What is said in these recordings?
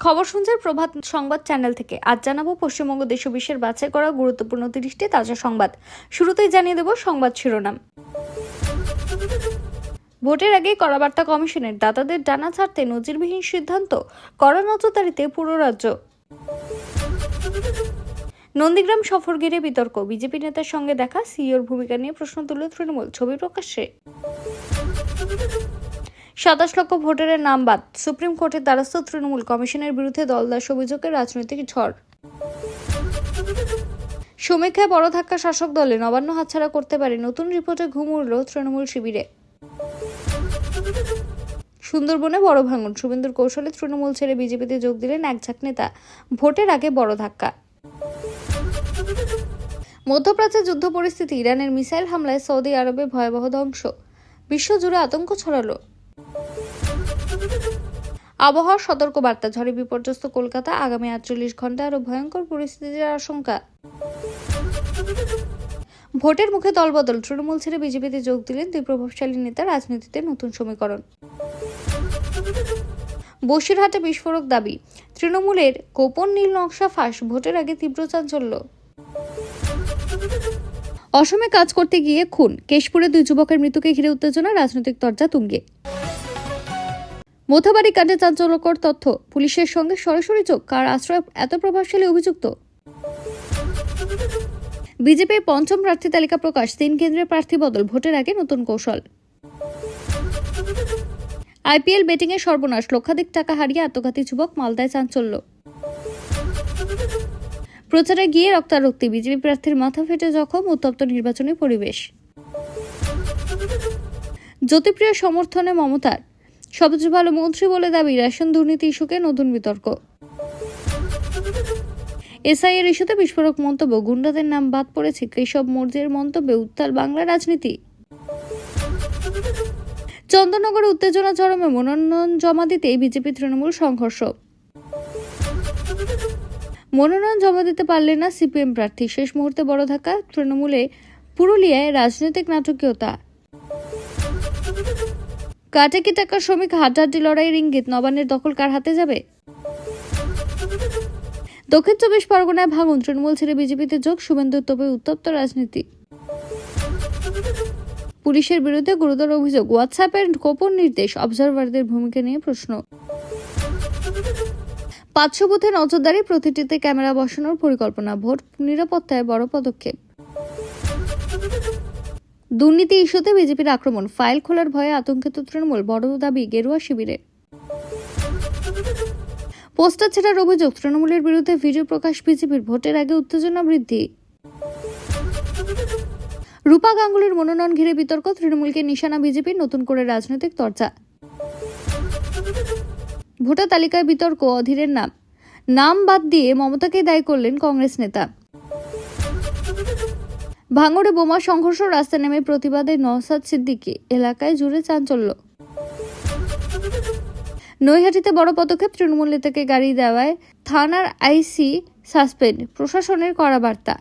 খবর শুনছেন প্রভাত সংবাদ চ্যানেল থেকে। আজ জানাবো পশ্চিমবঙ্গ দেশ ও বিশ্বের বাছাই করা গুরুত্বপূর্ণ 30টি তাজা সংবাদ। শুরুতেই জানিয়ে দেব সংবাদ শিরোনাম। ভোটের আগে করাবার্তা কমিশনের, দাতাদের ডানা ছাড়তে নজিরবিহীন সিদ্ধান্ত, কড়া নজরদারিতে পুরো রাজ্য। নন্দীগ্রাম সফর ঘিরে বিতর্ক, বিজেপি নেতার সঙ্গে দেখা, সিইওর ভূমিকা নিয়ে প্রশ্ন তুলল তৃণমূল, ছবি প্রকাশ্যে। 27 লক্ষ ভোটারের নাম বাদ, সুপ্রিম কোর্টের দ্বারস্থ তৃণমূল, কমিশনের বিরুদ্ধে দলদাস অভিযোগের রাজনৈতিক ঝড়। সমীক্ষায় বড় ধাক্কা শাসক দলে, নবান্ন হাতছাড়া করতে পারে, নতুন রিপোর্টে ঘুম উড়ল তৃণমূল শিবিরে। সুন্দরবনে বড় ভাঙন, শুভেন্দুর কৌশলে তৃণমূল ছেড়ে বিজেপিতে যোগ দিলেন এক ঝাঁক নেতা, ভোটের আগে বড় ধাক্কা। মধ্যপ্রাচ্যে যুদ্ধ পরিস্থিতি, ইরানের মিসাইল হামলায় সৌদি আরবে ভয়াবহ ধ্বংস, বিশ্বজুড়ে আতঙ্ক ছড়ালো। আবহাওয়ার সতর্কবার্তা, ঝড়ে বিপর্যস্ত কলকাতা, আগামী 48 ঘন্টা আরো ভয়ঙ্কর পরিস্থিতির আশঙ্কা। ভোটের মুখে দলবদল, তৃণমূল ছেড়ে বিজেপিতে যোগ দিলেন দুই প্রভাবশালী নেতা, রাজনীতিতে নতুন সমীকরণ। বসিরহাটে বিস্ফোরক দাবি, তৃণমূলের গোপন নীল নকশা ফাঁস, ভোটের আগে তীব্র চাঞ্চল্য। অসমে কাজ করতে গিয়ে খুন, কেশপুরে দুই যুবকের মৃত্যুকে ঘিরে উত্তেজনা, রাজনৈতিক তরজা তুঙ্গে। মোথাবাড়ি কাণ্ডে চাঞ্চল্যকর তথ্য, পুলিশের সঙ্গে সরাসরি যোগ, কার আশ্রয় এত প্রভাবশালী অভিযুক্ত। বিজেপির পঞ্চম প্রার্থী তালিকা প্রকাশ, 3 কেন্দ্রের প্রার্থী বদল, ভোটের আগে নতুন কৌশল। আইপিএল বেটিং এ সর্বনাশ, লক্ষাধিক টাকা হারিয়ে আত্মঘাতী যুবক, মালদায় চাঞ্চল্য। প্রচারে গিয়ে রক্তারক্তি, বিজেপি প্রার্থীর মাথা ফেটে জখম, উত্তপ্ত নির্বাচনী পরিবেশ। জ্যোতিপ্রিয় সমর্থনে মমতার, সবচেয়ে ভালো মন্ত্রী বলে দাবি, রেশন দুর্নীতি ইস্যুকে নতুন বিতর্ক। এসআইয়ের ইস্যুতে বিস্ফোরক মন্তব্য, গুন্ডাদের নাম বাদ পড়েছে, কেশব মৌর্যের মন্তব্যে উত্তাল বাংলা রাজনীতি। চন্দননগরে উত্তেজনা চরমে, মনোনয়ন জমা দিতেই বিজেপি তৃণমূল সংঘর্ষ। মনোনয়ন জমা দিতে পারলেন না সিপিএম প্রার্থী, শেষ মুহূর্তে বড় ধাক্কা তৃণমূলে। পুরুলিয়ায় রাজনৈতিক নাটকীয়তা, কাটেকি টাকার শ্রমিক, হাড্ডাহাড্ডি লড়াইয়ের ইঙ্গিত, নবান্নের দখল কার হাতে যাবে। দক্ষিণ 24 পরগনায় ভাঙন, তৃণমূল ছেড়ে বিজেপিতে যোগ, শুভেন্দুর তোপে উত্তপ্ত রাজনীতি। পুলিশের বিরুদ্ধে গুরুতর অভিযোগ, হোয়াটসঅ্যাপের গোপন নির্দেশ, অবজারভারদের ভূমিকা নিয়ে প্রশ্ন। 500 বুথে নজরদারি, প্রতিটিতে ক্যামেরা বসানোর পরিকল্পনা, ভোট নিরাপত্তায় বড় পদক্ষেপ। দুর্নীতি ইস্যুতে বিজেপির আক্রমণ, ফাইল খোলার ভয়ে আতঙ্কিত তৃণমূল, বড় দাবি গেরুয়া শিবিরের। পোস্টার ছেঁড়ার অভিযোগ, তৃণমূলের বিরুদ্ধে ভিডিও প্রকাশ বিজেপির, ভোটের আগে উত্তেজনা বৃদ্ধি। রূপা গাঙ্গুলির মনোনয়ন ঘিরে বিতর্ক, তৃণমূলকে নিশানা বিজেপির, নতুন করে রাজনৈতিক চর্চা। ভোটার তালিকায় বিতর্ক, অধীরের নাম বাদ দিয়ে মমতাকে দায়ী করলেন কংগ্রেস নেতা। ভাঙড়ে বোমা সংঘর্ষ, রাস্তায় নেমে প্রতিবাদে নওশাদ সিদ্দিকী, এলাকায় জুড়ে চাঞ্চল্য। নৈহাটিতে বড় পদক্ষেপ, তৃণমূল নেতাকে গাড়ি দেওয়ায় থানার আইসি সাসপেন্ড, প্রশাসনের কড়া বার্তা।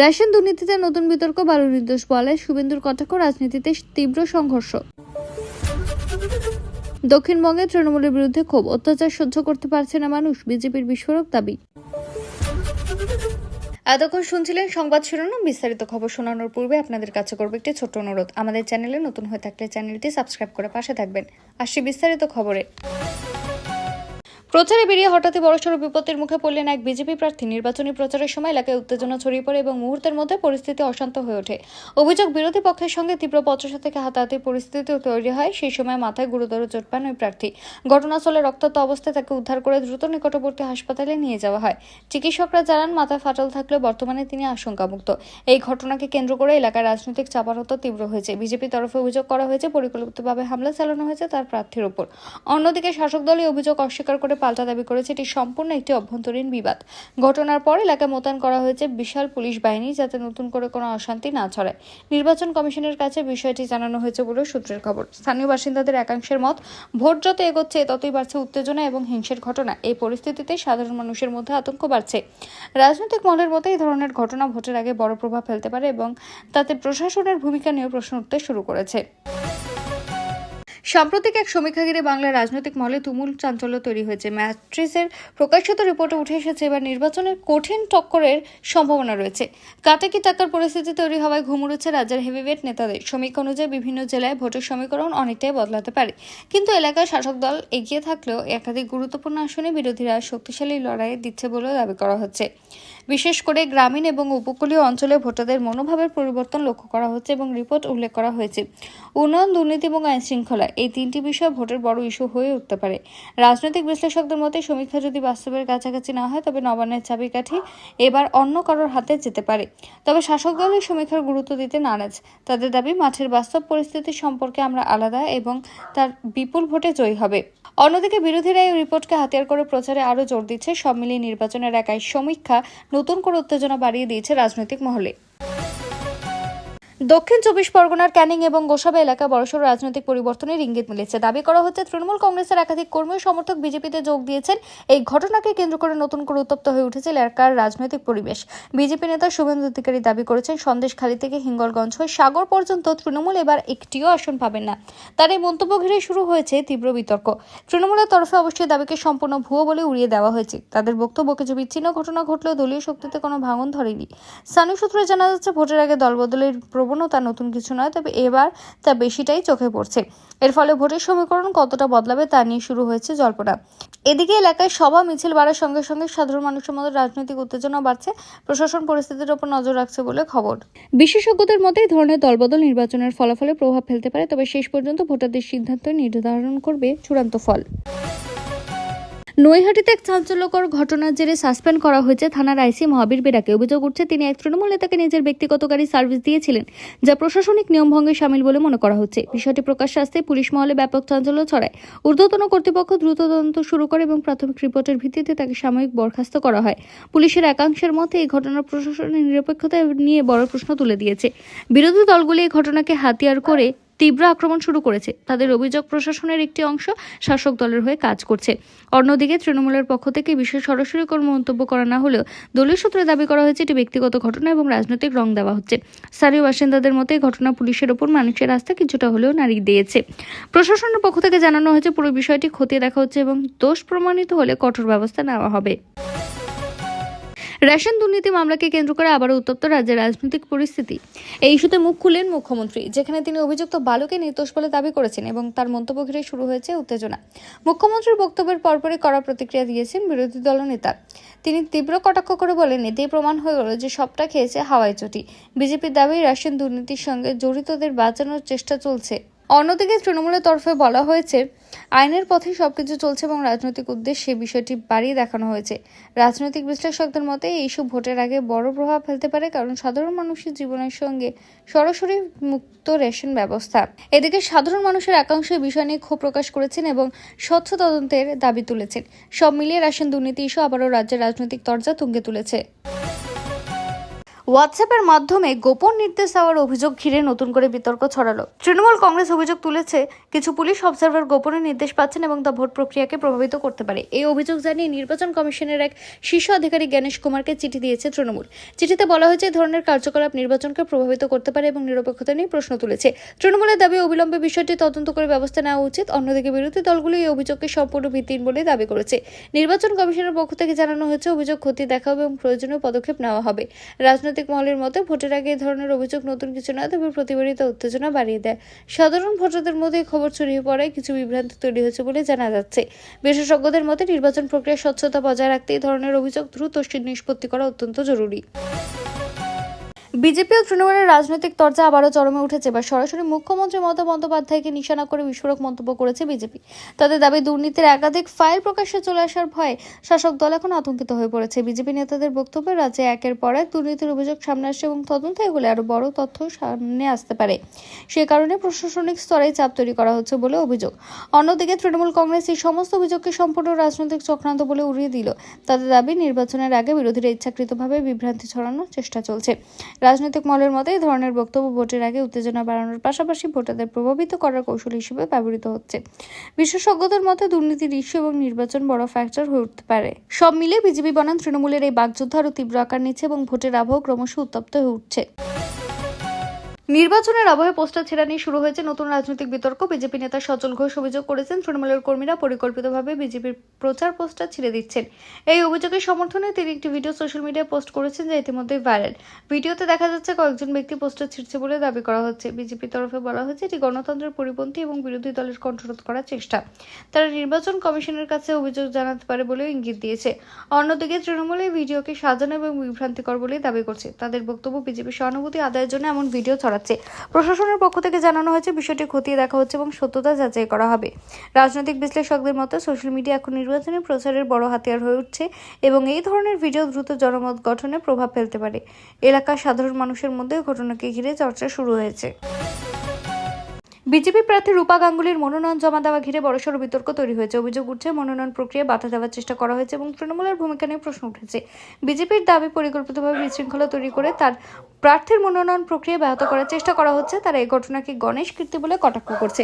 রেশন দুর্নীতিতে নতুন বিতর্ক, বালু নির্দোষ বলায় শুভেন্দুর কটাক্ষ, রাজনীতিতে তীব্র সংঘর্ষ। দক্ষিণবঙ্গে তৃণমূলের বিরুদ্ধে ক্ষোভ, অত্যাচার সহ্য করতে পারছে না মানুষ, বিজেপির বিস্ফোরক দাবি। এতক্ষণ শুনছিলেন সংবাদ শিরোনাম। বিস্তারিত খবর শোনানোর পূর্বে আপনাদের কাছে করব একটি ছোট্ট অনুরোধ, আমাদের চ্যানেলে নতুন হয়ে থাকলে চ্যানেলটি সাবস্ক্রাইব করে পাশে থাকবেন। আসছি বিস্তারিত খবরে। প্রচারে বেরিয়ে হঠাৎই বড়সড় বিপত্তির মুখে পড়লেন এক বিজেপি প্রার্থী। নির্বাচনী প্রচারের সময় এলাকায় উত্তেজনা ছড়িয়ে পড়ে এবং মুহূর্তের মধ্যে পরিস্থিতি অশান্ত হয়ে ওঠে। অভিযোগ, বিরোধী পক্ষের সঙ্গে তীব্র বচসা থেকে হাতাহাতির পরিস্থিতি তৈরি হয়। সেই সময় মাথায় গুরুতর চোট পান ওই প্রার্থী। ঘটনাস্থলে রক্তাক্ত অবস্থায় তাকে উদ্ধার করে দ্রুত নিকটবর্তী হাসপাতালে নিয়ে যাওয়া হয়। চিকিৎসকরা জানান, মাথায় ফাটল থাকলেও বর্তমানে তিনি আশঙ্কামুক্ত। এই ঘটনাকে কেন্দ্র করে এলাকার রাজনৈতিক চাপানোতর তীব্র হয়েছে। বিজেপির তরফে অভিযোগ করা হয়েছে, পরিকল্পিতভাবে হামলা চালানো হয়েছে তার প্রার্থীর ওপর। অন্যদিকে শাসক দল এই অভিযোগ অস্বীকার করে পাল্টা দাবি করেছে এটি সম্পূর্ণ একটি অভ্যন্তরীণ বিবাদ। ঘটনার পর এলাকায় মোতায়েন করা হয়েছে বিশাল পুলিশ বাহিনী, যাতে নতুন করে কোনো অশান্তি না ছড়ায়। নির্বাচন কমিশনের কাছে বিষয়টি জানানো হয়েছে বলে সূত্রের খবর। স্থানীয় বাসিন্দাদের একাংশের মত, ভোট যত এগোচ্ছে ততই বাড়ছে উত্তেজনা এবং হিংসের ঘটনা। এই পরিস্থিতিতে সাধারণ মানুষের মধ্যে আতঙ্ক বাড়ছে। রাজনৈতিক মহলের মতে এই ধরনের ঘটনা ভোটের আগে বড় প্রভাব ফেলতে পারে এবং তাতে প্রশাসনের ভূমিকা নিয়ে প্রশ্ন উঠতে শুরু করেছে। সাম্প্রতিক এক সমীক্ষা ঘিরে বাংলার রাজনৈতিক মহলে তুমুল চাঞ্চল্য তৈরি হয়েছে। ম্যাট্রিসের প্রকাশিত রিপোর্টে উঠে এসেছে এবার নির্বাচনের কঠিন টক্করের সম্ভাবনা রয়েছে। কাটাকি টাক্কার পরিস্থিতি তৈরি হওয়ায় ঘুম উড়েছে রাজ্যের হেভিওয়েট নেতাদের। সমীক্ষা অনুযায়ী বিভিন্ন জেলায় ভোটের সমীকরণ অনেকটাই বদলাতে পারে, কিন্তু এলাকায় শাসক দল এগিয়ে থাকলেও একাধিক গুরুত্বপূর্ণ আসনে বিরোধীরা শক্তিশালী লড়াই দিচ্ছে বলেও দাবি করা হচ্ছে। বিশেষ করে গ্রামীণ এবং উপকূলীয় অঞ্চলে ভোটারদের মনোভাবের পরিবর্তন লক্ষ্য করা হচ্ছে এবং রিপোর্ট উল্লেখ করা হয়েছে উন্নয়ন, দুর্নীতি এবং আইন শৃঙ্খলা এই তিনটি বিষয় ভোটের বড় ইস্যু হয়ে উঠতে পারে। রাজনৈতিক বিশ্লেষকদের মতে সমীক্ষা যদি বাস্তবের কাছাকাছি না হয় তবে নবান্নের চাবিকাঠি এবার অন্য কারোর হাতে যেতে পারে। তবে শাসক দল এই সমীক্ষার গুরুত্ব দিতে নারাজ। তাদের দাবি, মাঠের বাস্তব পরিস্থিতি সম্পর্কে আমরা আলাদা এবং তার বিপুল ভোটে জয়ী হবে। অন্যদিকে বিরোধীরা এই রিপোর্টকে হাতিয়ার করে প্রচারে আরও জোর দিচ্ছে। সব মিলিয়ে নির্বাচনের একাই সমীক্ষা নতুন করে উত্তেজনা বাড়িয়ে দিয়েছে রাজনৈতিক মহলে। দক্ষিণ 24 পরগনার ক্যানিং এবং গোসাবা এলাকায় বড়সড় রাজনৈতিক পরিবর্তনের ইঙ্গিত মিলেছে। দাবি করা হচ্ছে তৃণমূল কংগ্রেসের একাধিক কর্মী ও সমর্থক বিজেপিতে যোগ দিয়েছেন। এই ঘটনাকে কেন্দ্র করে নতুন করে উত্তপ্ত হয়ে উঠেছে এলাকার রাজনৈতিক পরিবেশ। বিজেপি নেতা শুভেন্দু অধিকারী দাবি করেছেন সন্দেশখালী থেকে হিঙ্গলগঞ্জ হয়ে সাগর পর্যন্ত তৃণমূল এবার একটিও আসন পাবেন না। তার এই মন্তব্য ঘিরে শুরু হয়েছে তীব্র বিতর্ক। তৃণমূলের তরফে অবশ্যই দাবিকে সম্পূর্ণ ভুয়ো বলে উড়িয়ে দেওয়া হয়েছে। তাদের বক্তব্য, কিছু বিচ্ছিন্ন ঘটনা ঘটলেও দলীয় শক্তিতে কোনো ভাঙন ধরেনি। স্থানীয় সূত্রে জানা যাচ্ছে ভোটের আগে দলবদলের প্রবণতা নতুন কিছু নয়, তবে এবার তা বেশিটাই চোখে পড়ছে। এর ফলে ভোটের সমীকরণ কতটা বদলাবে তা নিয়ে শুরু হয়েছে জল্পনা। এদিকে এলাকায় সভা মিছিল বাড়ার সঙ্গে সঙ্গে সাধারণ মানুষের মধ্যে রাজনৈতিক উত্তেজনা বাড়ছে। প্রশাসন পরিস্থিতির উপর নজর রাখছে বলে খবর। বিশেষজ্ঞদের মতে এই ধরনের দলবদল নির্বাচনের ফলাফলে প্রভাব ফেলতে পারে, তবে শেষ পর্যন্ত ভোটারদের সিদ্ধান্ত নির্ধারণ করবে চূড়ান্ত ফল। নৈহাটিতে এক চাঞ্চল্যকর ঘটনার জেরে সাসপেন্ড করা হয়েছে থানার আইসি মহাবীর বেরাকে। অভিযোগ উঠছে তিনি এক তৃণমূল নেতাকে নিজের ব্যক্তিগত গাড়ি সার্ভিস দিয়েছিলেন, যা প্রশাসনিক নিয়মভঙ্গে শামিল বলে মনে করা হচ্ছে। বিষয়টি প্রকাশ্যে আসতে পুলিশ মহলে ব্যাপক চাঞ্চল্য ছড়ায়। ঊর্ধ্বতন কর্তৃপক্ষ দ্রুত তদন্ত শুরু করে এবং প্রাথমিক রিপোর্টের ভিত্তিতে তাকে সাময়িক বরখাস্ত করা হয়। পুলিশের একাংশের মতে এই ঘটনার প্রশাসনের নিরপেক্ষতা নিয়ে বড় প্রশ্ন তুলে দিয়েছে। বিরোধী দলগুলি এই ঘটনাকে হাতিয়ার করে তীব্র আক্রমণ শুরু করেছে। তাদের অভিযোগ প্রশাসনের একটি অংশ শাসক দলের হয়ে কাজ করছে। অন্যদিকে তৃণমূলের পক্ষ থেকে বিশেষ সরাসরি কোনো মন্তব্য করা না হলেও দলীয় সূত্রে দাবি করা হয়েছে এটি ব্যক্তিগত ঘটনা এবং রাজনৈতিক রং দেওয়া হচ্ছে। স্থানীয় বাসিন্দাদের মতে ঘটনা পুলিশের ওপর মানুষের আস্থা কিছুটা হলেও নাড়িয়ে দিয়েছে। প্রশাসনের পক্ষ থেকে জানানো হয়েছে পুরো বিষয়টি খতিয়ে দেখা হচ্ছে এবং দোষ প্রমাণিত হলে কঠোর ব্যবস্থা নেওয়া হবে। রেশন দুর্নীতি মামলাকে কেন্দ্র করে আবারও উত্তপ্ত রাজ্যের রাজনৈতিক পরিস্থিতি। এই ইস্যুতে মুখ খুললেন মুখ্যমন্ত্রী, যেখানে তিনি অভিযুক্ত বালুকে নির্দোষ বলে দাবি করেছেন এবং তার মন্তব্য ঘিরে শুরু হয়েছে উত্তেজনা। মুখ্যমন্ত্রীর বক্তব্যের পরপরই কড়া প্রতিক্রিয়া দিয়েছেন বিরোধী দলনেতা। তিনি তীব্র কটাক্ষ করে বলেন, এতেই প্রমাণ হয়ে গেল যে সবটা খেয়েছে হাওয়াই চটি। বিজেপির দাবি রেশন দুর্নীতির সঙ্গে জড়িতদের বাঁচানোর চেষ্টা চলছে। অন্যদিকে তৃণমূলের তরফে বলা হয়েছে আইনের পথে সবকিছু চলছে এবং রাজনৈতিক উদ্দেশ্যে বিষয়টি বাড়িয়ে দেখানো হয়েছে। রাজনৈতিক বিশ্লেষকদের মতে এইসব ভোটের আগে বড় প্রভাব ফেলতে পারে, কারণ সাধারণ মানুষের জীবনের সঙ্গে সরাসরি মুক্ত রেশন ব্যবস্থা। এদিকে সাধারণ মানুষের একাংশ বিষয় নিয়ে ক্ষোভ প্রকাশ করেছেন এবং স্বচ্ছ তদন্তের দাবি তুলেছেন। সব মিলিয়ে রেশন দুর্নীতি ইস্যু আবারও রাজ্যের রাজনৈতিক তরজা তুঙ্গে তুলেছে। হোয়াটসঅ্যাপের মাধ্যমে গোপন নির্দেশ দেওয়ার অভিযোগ ঘিরে নতুন করে বিতর্ক ছড়ালো। তৃণমূল কংগ্রেস অভিযোগ তুলেছে কিছু পুলিশ অবজারভার গোপনে নির্দেশ পাচ্ছেন এবং তা ভোট প্রক্রিয়াকে প্রভাবিত করতে পারে। এই অভিযোগ জানিয়ে নির্বাচন কমিশনের এক শীর্ষ আধিকারিক জ্ঞানেশ কুমারকে চিঠি দিয়েছে তৃণমূল। চিঠিতে বলা হয়েছে এই ধরনের কার্যকলাপ নির্বাচনকে প্রভাবিত করতে পারে এবং নিরপেক্ষতা নিয়ে প্রশ্ন তুলেছে। তৃণমূলের দাবি অবিলম্বে বিষয়টি তদন্ত করে ব্যবস্থা নেওয়া উচিত। অন্যদিকে বিরোধী দলগুলি এই অভিযোগকে সম্পূর্ণ ভিত্তিহীন বলে দাবি করেছে। নির্বাচন কমিশনের পক্ষ থেকে জানানো হয়েছে অভিযোগ খতিয়ে দেখা হবে এবং প্রয়োজনীয় পদক্ষেপ নেওয়া হবে। রাজনৈতিক মহলের মতে ভোটের আগে এই ধরনের অভিযোগ নতুন কিছু নয়, তবে প্রতিবারই তা উত্তেজনা বাড়িয়ে দেয়। সাধারণ ভোটারদের মধ্যে খবর ছড়িয়ে পড়ায় কিছু বিভ্রান্তি তৈরি হয়েছে বলে জানা যাচ্ছে। বিশেষজ্ঞদের মতে নির্বাচন প্রক্রিয়ার স্বচ্ছতা বজায় রাখতে এই ধরনের অভিযোগ দ্রুত নিষ্পত্তি করা অত্যন্ত জরুরি। বিজেপি ও তৃণমূলের রাজনৈতিক তরজা আবারও চরমে উঠেছে। বা সরাসরি মুখ্যমন্ত্রী মমতা বন্দ্যোপাধ্যায়কে নিশানা করে বিস্ফোরক মন্তব্য করেছে বিজেপি। তাদের দাবি, দুর্নীতির একাধিক ফাইল প্রকাশ্যে চলে আসার ভয়ে শাসক দল এখন আতঙ্কিত হয়ে পড়েছে। বিজেপি নেতাদের বক্তব্যে রাজ্যে একের পর এক দুর্নীতির অভিযোগ সামনে আসছে এবং তদন্ত এগুলো আরও বড় তথ্য সামনে আসতে পারে। সে কারণে প্রশাসনিক স্তরে চাপ তৈরি করা হচ্ছে বলে অভিযোগ। অন্যদিকে তৃণমূল কংগ্রেস এই সমস্ত অভিযোগকে সম্পূর্ণ রাজনৈতিক চক্রান্ত বলে উড়িয়ে দিল। তাদের দাবি, নির্বাচনের আগে বিরোধীরা ইচ্ছাকৃতভাবে বিভ্রান্তি ছড়ানোর চেষ্টা চলছে। রাজনৈতিক মহলের মতে এই ধরনের বক্তব্য ভোটের আগে উত্তেজনা বাড়ানোর পাশাপাশি ভোটারদের প্রভাবিত করার কৌশল হিসেবে ব্যবহৃত হচ্ছে। বিশেষজ্ঞদের মতে দুর্নীতির ইস্যু এবং নির্বাচন বড় ফ্যাক্টর হয়ে উঠতে পারে। সব মিলিয়ে বিজেপি বনাম তৃণমূলের এই বাকযুদ্ধ আরও তীব্র আকার নিচ্ছে এবং ভোটের আবহ ক্রমশ উত্তপ্ত হয়ে উঠছে। নির্বাচনের আবহে পোস্টার ছেঁড়া নিয়ে শুরু হয়েছে নতুন রাজনৈতিক বিতর্ক। বিজেপি নেতা সজল ঘোষ অভিযোগ করেছেন, তৃণমূলের কর্মীরা পরিকল্পিতভাবে বিজেপির প্রচার পোস্টার ছিঁড়ে দিচ্ছেন। এই অভিযোগের সমর্থনে তিনি একটি ভিডিও সোশ্যাল মিডিয়ায় পোস্ট করেছেন, যা ইতিমধ্যেই ভাইরাল। ভিডিওতে দেখা যাচ্ছে কয়েকজন ব্যক্তি পোস্টার ছিঁড়ছে বলে দাবি করা হচ্ছে। বিজেপির তরফে বলা হয়েছে, এটি গণতন্ত্রের পরিপন্থী এবং বিরোধী দলের কণ্ঠরোধ করার চেষ্টা। তারা নির্বাচন কমিশনের কাছে অভিযোগ জানাতে পারে বলেও ইঙ্গিত দিয়েছে। অন্যদিকে তৃণমূল এই ভিডিওকে সাজানো এবং বিভ্রান্তিকর বলেই দাবি করছে। তাদের বক্তব্য, বিজেপির সহানুভূতি আদায়ের জন্য এমন ভিডিও ছড়াচ্ছে। প্রশাসনের পক্ষ থেকে জানানো হয়েছে, বিষয়টি খতিয়ে দেখা হচ্ছে এবং সত্যতা যাচাই করা হবে। রাজনৈতিক বিশ্লেষকদের মতে, সোশ্যাল মিডিয়া এখন নির্বাচনী প্রচারের বড় হাতিয়ার হয়ে উঠছে এবং এই ধরনের ভিডিও দ্রুত জনমত গঠনে প্রভাব ফেলতে পারে। এলাকার সাধারণ মানুষের মধ্যে ঘটনাকে ঘিরে চর্চা শুরু হয়েছে। বিজেপি প্রার্থী রূপা গাঙ্গুলির মনোনয়ন জমা দেওয়া ঘিরে বড়সড় বিতর্ক তৈরি হয়েছে। অভিযোগ উঠছে, মনোনয়ন প্রক্রিয়ায় বাধা দেওয়ার চেষ্টা করা হয়েছে এবং তৃণমূলের ভূমিকা নিয়ে প্রশ্ন উঠেছে। বিজেপির দাবি, পরিকল্পিতভাবে বিশৃঙ্খলা তৈরি করে তার প্রার্থীর মনোনয়ন প্রক্রিয়া ব্যাহত করার চেষ্টা করা হচ্ছে। তারা এই ঘটনাকে গণেশ কীর্তি বলে কটাক্ষ করছে।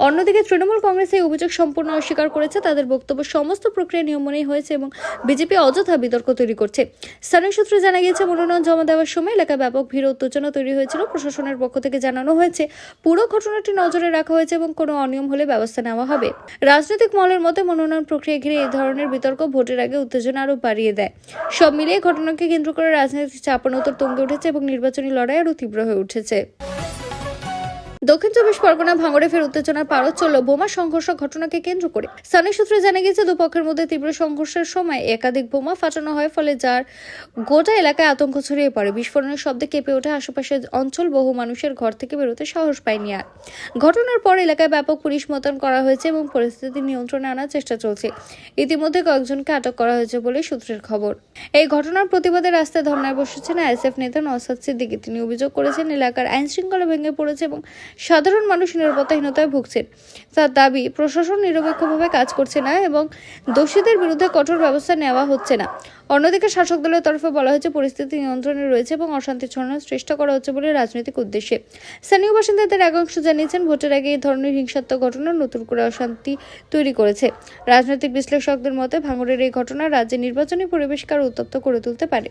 অন্যদিকে তৃণমূল কংগ্রেস এই অভিযোগ সম্পূর্ণ অস্বীকার করেছে। তাদের বক্তব্য, সমস্ত প্রক্রিয়া নিয়ম মেনেই হয়েছে এবং বিজেপি অযথা বিতর্ক তৈরি করছে। স্থানীয় সূত্রে জানা গিয়েছে, মনোনয়ন জমা দেওয়ার সময় এলাকায় ব্যাপক ভিড় ও উত্তেজনা তৈরি হয়েছিল। প্রশাসনের পক্ষ থেকে জানানো হয়েছে, পুরো ঘটনাটি নজরে রাখা হয়েছে এবং কোনো অনিয়ম হলে ব্যবস্থা নেওয়া হবে। রাজনৈতিক মহলের মতে, মনোনয়ন প্রক্রিয়া ঘিরে এই ধরনের বিতর্ক ভোটের আগে উত্তেজনা আরও বাড়িয়ে দেয়। সব মিলিয়ে ঘটনাকে কেন্দ্র করে রাজনৈতিক চাপানোতর তুঙ্গে উঠেছে এবং নির্বাচনী লড়াই আরও তীব্র হয়ে উঠেছে। দক্ষিণ চব্বিশ পরগনা ভাঙড়ে ফের উত্তেজনার পারদ চলল বোমা সংঘর্ষ ঘটনাকে কেন্দ্র করে। স্থানীয় সূত্রে জানা গিয়েছে, দুপক্ষের মধ্যে তীব্র সংঘর্ষের সময় একাধিক বোমা ফাটানো হয়, ফলে যার গোটা এলাকায় আতঙ্ক ছড়িয়ে পড়ে। বিস্ফোরণের শব্দে কেঁপে ওঠে আশেপাশের অঞ্চল। বহু মানুষের ঘর থেকে বেরোতে সাহস পায়নি আর। ঘটনার পর এলাকায় ব্যাপক পুলিশ মোতায়েন করা হয়েছে এবং পরিস্থিতি নিয়ন্ত্রণে আনার চেষ্টা চলছে। ইতিমধ্যে কয়েকজনকে আটক করা হয়েছে বলে সূত্রের খবর। এই ঘটনার প্রতিবাদে রাস্তায় ধর্নায় বসেছেন আইএসএফ নেতা নওশাদ সিদ্দিকী। তিনি অভিযোগ করেছেন, এলাকার আইন শৃঙ্খলা ভেঙে পড়েছে এবং সাধারণ মানুষ নিরাপত্তাহীনতায় ভুগছেন। তার দাবি, প্রশাসন নিরপেক্ষভাবে কাজ করছে না এবং দোষীদের বিরুদ্ধে কঠোর ব্যবস্থা নেওয়া হচ্ছে না। অন্যদিকে শাসক দলের তরফে বলা হয়েছে, পরিস্থিতি নিয়ন্ত্রণে রয়েছে এবং অশান্তি ছড়ানোর চেষ্টা করা হচ্ছে বলে রাজনৈতিক উদ্দেশ্যে। স্থানীয় বাসিন্দাদের একাংশ জানিয়েছেন, ভোটের আগে এই ধরনের হিংসাত্মক ঘটনা নতুন করে অশান্তি তৈরি করেছে। রাজনৈতিক বিশ্লেষকদের মতে, ভাঙড়ের এই ঘটনা রাজ্যে নির্বাচনী পরিবেশকে আরও উত্তপ্ত করে তুলতে পারে।